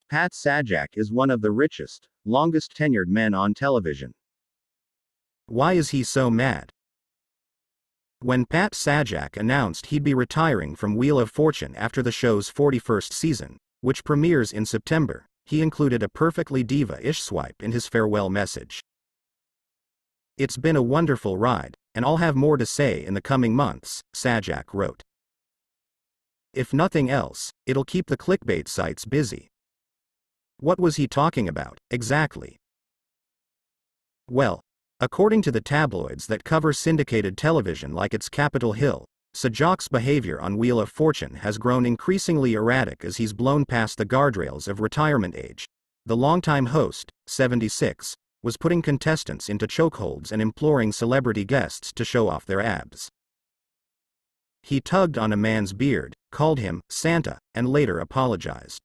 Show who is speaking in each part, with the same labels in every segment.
Speaker 1: Pat Sajak is one of the richest, longest tenured men on television.
Speaker 2: Why is he so mad? When Pat Sajak announced he'd be retiring from Wheel of Fortune after the show's 41st season, which premieres in September, he included a perfectly diva-ish swipe in his farewell message. "It's been a wonderful ride, and I'll have more to say in the coming months," Sajak wrote. "If nothing else, it'll keep the clickbait sites busy." What was he talking about, exactly? Well, according to the tabloids that cover syndicated television like it's Capitol Hill, Sajak's behavior on Wheel of Fortune has grown increasingly erratic as he's blown past the guardrails of retirement age. The longtime host, 76, was putting contestants into chokeholds and imploring celebrity guests to show off their abs. He tugged on a man's beard, called him Santa, and later apologized.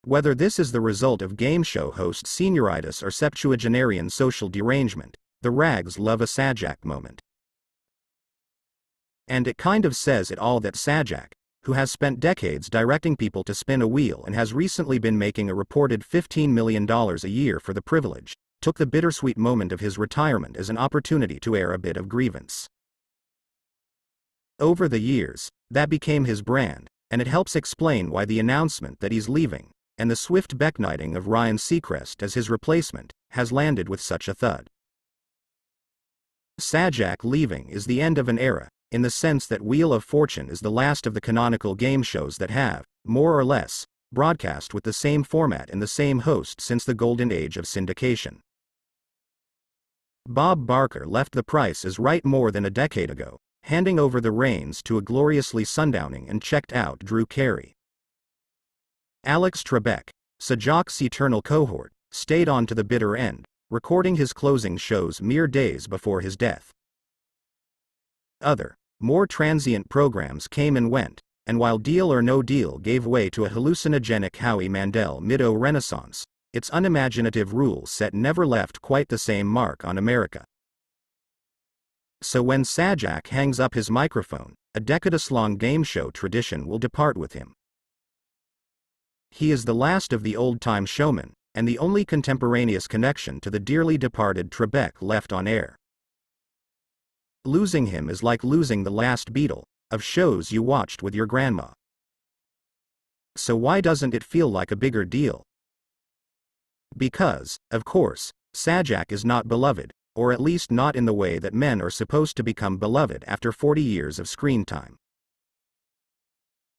Speaker 2: Whether this is the result of game show host senioritis or septuagenarian social derangement, the rags love a Sajak moment. And it kind of says it all that Sajak, who has spent decades directing people to spin a wheel and has recently been making a reported $15 million a year for the privilege, took the bittersweet moment of his retirement as an opportunity to air a bit of grievance. Over the years, that became his brand, and it helps explain why the announcement that he's leaving, and the swift beknighting of Ryan Seacrest as his replacement, has landed with such a thud. Sajak leaving is the end of an era, in the sense that Wheel of Fortune is the last of the canonical game shows that have, more or less, broadcast with the same format and the same host since the golden age of syndication. Bob Barker left the Price is Right more than a decade ago, handing over the reins to a gloriously sundowning and checked-out Drew Carey. Alex Trebek, Sajak's eternal cohort, stayed on to the bitter end, recording his closing shows mere days before his death. Other, more transient programs came and went, and while Deal or No Deal gave way to a hallucinogenic Howie Mandel mid-o renaissance, its unimaginative rule set never left quite the same mark on America. So when Sajak hangs up his microphone, a decades-long game show tradition will depart with him. He is the last of the old-time showmen, and the only contemporaneous connection to the dearly departed Trebek left on air. Losing him is like losing the last Beatle, of shows you watched with your grandma. So why doesn't it feel like a bigger deal? Because, of course, Sajak is not beloved, or at least not in the way that men are supposed to become beloved after 40 years of screen time.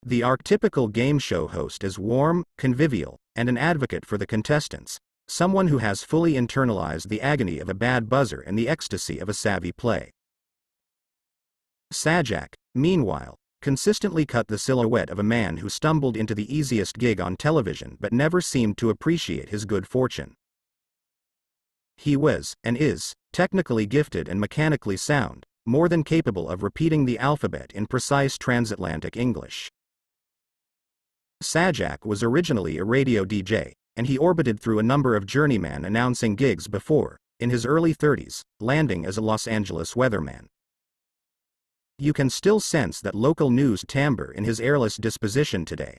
Speaker 2: The archetypical game show host is warm, convivial, and an advocate for the contestants, someone who has fully internalized the agony of a bad buzzer and the ecstasy of a savvy play. Sajak, meanwhile, consistently cut the silhouette of a man who stumbled into the easiest gig on television but never seemed to appreciate his good fortune. He was, and is, technically gifted and mechanically sound, more than capable of repeating the alphabet in precise transatlantic English. Sajak was originally a radio DJ, and he orbited through a number of journeyman announcing gigs before, in his early 30s, landing as a Los Angeles weatherman. You can still sense that local news timbre in his airless disposition today.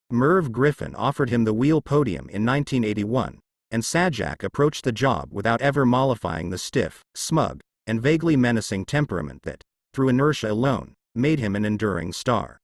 Speaker 2: Merv Griffin offered him the wheel podium in 1981, and Sajak approached the job without ever mollifying the stiff, smug, and vaguely menacing temperament that, through inertia alone, made him an enduring star.